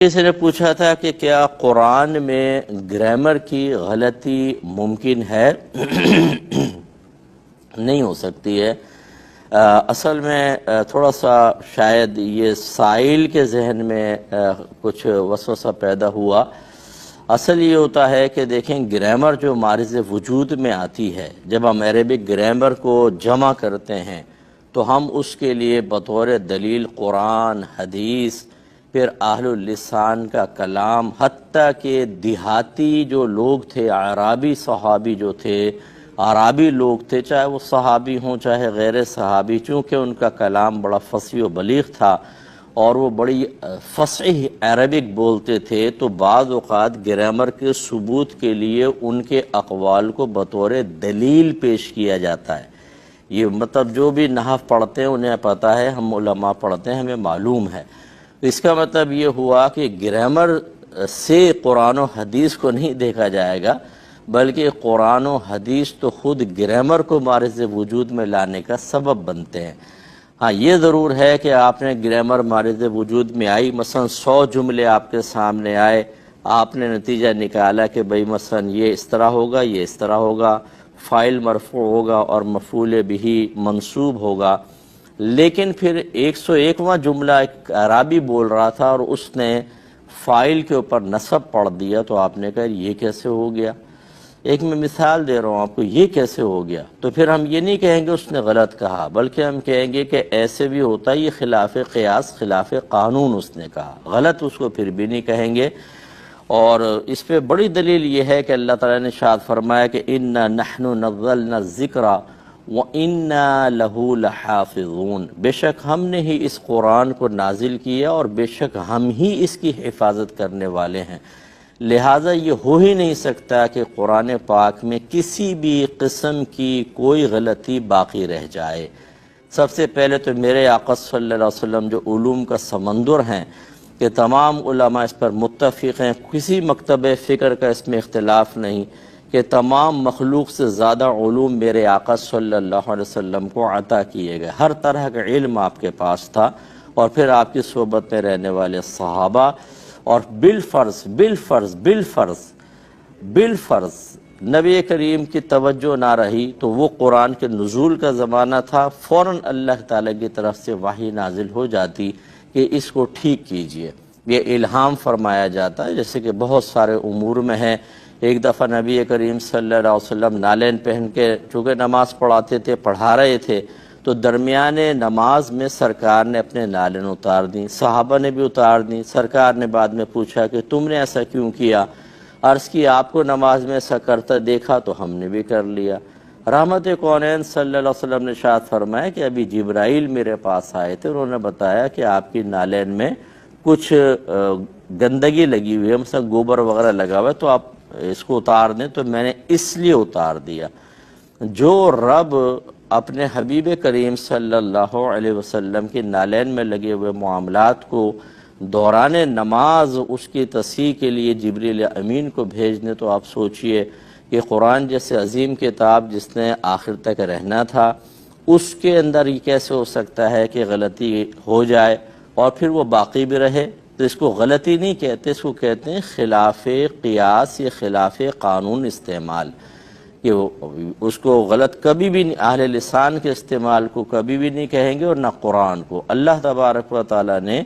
کسی نے پوچھا تھا کہ کیا قرآن میں گرامر کی غلطی ممکن ہے؟ نہیں ہو سکتی ہے۔ اصل میں تھوڑا سا شاید یہ سائل کے ذہن میں کچھ وسوسہ پیدا ہوا۔ اصل یہ ہوتا ہے کہ دیکھیں گرامر جو معرض وجود میں آتی ہے، جب ہم عربک گرامر کو جمع کرتے ہیں تو ہم اس کے لیے بطور دلیل قرآن، حدیث، پھر اہل اللسان کا کلام، حتیٰ کہ دیہاتی جو لوگ تھے، اعرابی صحابی جو تھے، عربی لوگ تھے، چاہے وہ صحابی ہوں چاہے غیر صحابی، چونکہ ان کا کلام بڑا فصیح و بلیغ تھا اور وہ بڑی فصیح عربک بولتے تھے، تو بعض اوقات گرامر کے ثبوت کے لیے ان کے اقوال کو بطور دلیل پیش کیا جاتا ہے۔ یہ مطلب جو بھی نحو پڑھتے ہیں انہیں پتہ ہے، ہم علماء پڑھتے ہیں، ہمیں معلوم ہے۔ اس کا مطلب یہ ہوا کہ گرامر سے قرآن و حدیث کو نہیں دیکھا جائے گا، بلکہ قرآن و حدیث تو خود گرامر کو معرض وجود میں لانے کا سبب بنتے ہیں۔ ہاں یہ ضرور ہے کہ آپ نے گرامر معرض وجود میں آئی، مثلا 100 جملے آپ کے سامنے آئے، آپ نے نتیجہ نکالا کہ بھئی مثلا یہ اس طرح ہوگا، یہ اس طرح ہوگا، فاعل مرفوع ہوگا اور مفعول بہ منصوب ہوگا، لیکن پھر 101واں جملہ ایک عربی بول رہا تھا اور اس نے فاعل کے اوپر نصب پڑھ دیا، تو آپ نے کہا یہ کیسے ہو گیا؟ ایک میں مثال دے رہا ہوں آپ کو، یہ کیسے ہو گیا؟ تو پھر ہم یہ نہیں کہیں گے اس نے غلط کہا، بلکہ ہم کہیں گے کہ ایسے بھی ہوتا ہے، یہ خلاف قیاس، خلاف قانون اس نے کہا، غلط اس کو پھر بھی نہیں کہیں گے۔ اور اس پہ بڑی دلیل یہ ہے کہ اللہ تعالیٰ نے ارشاد فرمایا کہ اِنَّا نَحْنُ نَزَّلْنَا الذِّكْرَ وَإِنَّا لَهُ لَحَافِظُونَ، بے شک ہم نے ہی اس قرآن کو نازل کیا اور بے شک ہم ہی اس کی حفاظت کرنے والے ہیں۔ لہٰذا یہ ہو ہی نہیں سکتا کہ قرآن پاک میں کسی بھی قسم کی کوئی غلطی باقی رہ جائے۔ سب سے پہلے تو میرے آقا صلی اللہ علیہ وسلم جو علوم کا سمندر ہیں، کہ تمام علماء اس پر متفق ہیں، کسی مکتب فکر کا اس میں اختلاف نہیں کہ تمام مخلوق سے زیادہ علوم میرے آقا صلی اللہ علیہ وسلم کو عطا کیے گئے، ہر طرح کا علم آپ کے پاس تھا، اور پھر آپ کی صحبت میں رہنے والے صحابہ، اور بالفرض نبی کریم کی توجہ نہ رہی تو وہ قرآن کے نزول کا زمانہ تھا، فوراً اللہ تعالیٰ کی طرف سے وحی نازل ہو جاتی کہ اس کو ٹھیک کیجئے، یہ الہام فرمایا جاتا ہے، جیسے کہ بہت سارے امور میں ہے۔ ایک دفعہ نبی کریم صلی اللہ علیہ وسلم نالین پہن کے چونکہ نماز پڑھاتے تھے، پڑھا رہے تھے، تو درمیان نماز میں سرکار نے اپنے نالین اتار دیں، صحابہ نے بھی اتار دیں۔ سرکار نے بعد میں پوچھا کہ تم نے ایسا کیوں کیا؟ عرض کی آپ کو نماز میں ایسا کرتا دیکھا تو ہم نے بھی کر لیا۔ رحمت کونین صلی اللہ علیہ وسلم نے ارشاد فرمایا کہ ابھی جبرائیل میرے پاس آئے تھے، انہوں نے بتایا کہ آپ کی نالین میں کچھ گندگی لگی ہوئی ہے، مثلا گوبر وغیرہ لگا ہوا ہے، تو آپ اس کو اتار دیں، تو میں نے اس لیے اتار دیا۔ جو رب اپنے حبیب کریم صلی اللہ علیہ وسلم کی نالین میں لگے ہوئے معاملات کو دوران نماز اس کی تصحیح کے لیے جبریل امین کو بھیجنے، تو آپ سوچئے کہ قرآن جیسے عظیم کتاب جس نے آخر تک رہنا تھا، اس کے اندر یہ کیسے ہو سکتا ہے کہ غلطی ہو جائے اور پھر وہ باقی بھی رہے؟ تو اس کو غلطی نہیں کہتے، اس کو کہتے ہیں خلاف قیاس یا خلاف قانون استعمال، کہ اس کو غلط کبھی بھی نہیں، اہل لسان کے استعمال کو کبھی بھی نہیں کہیں گے، اور نہ قرآن کو۔ اللہ تبارک و تعالیٰ نے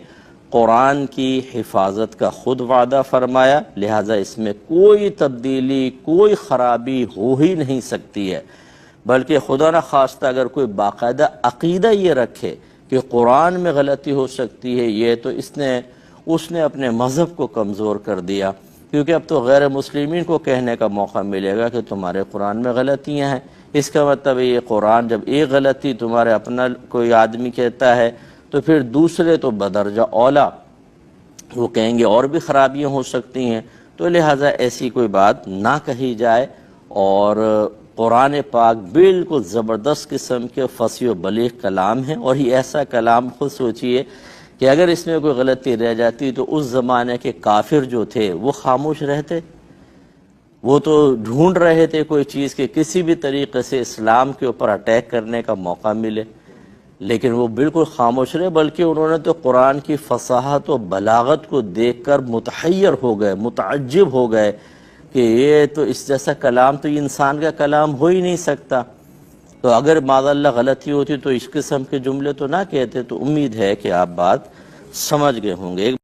قرآن کی حفاظت کا خود وعدہ فرمایا، لہٰذا اس میں کوئی تبدیلی، کوئی خرابی ہو ہی نہیں سکتی ہے، بلکہ خدا نہ خواستہ اگر کوئی باقاعدہ عقیدہ یہ رکھے کہ قرآن میں غلطی ہو سکتی ہے، یہ تو اس نے اپنے مذہب کو کمزور کر دیا، کیونکہ اب تو غیر مسلمین کو کہنے کا موقع ملے گا کہ تمہارے قرآن میں غلطیاں ہیں۔ اس کا مطلب یہ قرآن جب ایک غلطی تمہارے اپنا کوئی آدمی کہتا ہے تو پھر دوسرے تو بدرجہ اولا وہ کہیں گے اور بھی خرابیاں ہو سکتی ہیں، تو لہٰذا ایسی کوئی بات نہ کہی جائے۔ اور قرآن پاک بالکل زبردست قسم کے فصیح و بلیغ کلام ہیں، اور یہ ایسا کلام خود سوچئے کہ اگر اس میں کوئی غلطی رہ جاتی تو اس زمانے کے کافر جو تھے وہ خاموش رہتے؟ وہ تو ڈھونڈ رہے تھے کوئی چیز کہ کسی بھی طریقے سے اسلام کے اوپر اٹیک کرنے کا موقع ملے، لیکن وہ بالکل خاموش رہے، بلکہ انہوں نے تو قرآن کی فصاحت و بلاغت کو دیکھ کر متحیر ہو گئے، متعجب ہو گئے کہ یہ تو اس جیسا کلام تو یہ انسان کا کلام ہو ہی نہیں سکتا۔ تو اگر معاذ اللہ غلطی ہوتی تو اس قسم کے جملے تو نہ کہتے۔ تو امید ہے کہ آپ بات سمجھ گئے ہوں گے۔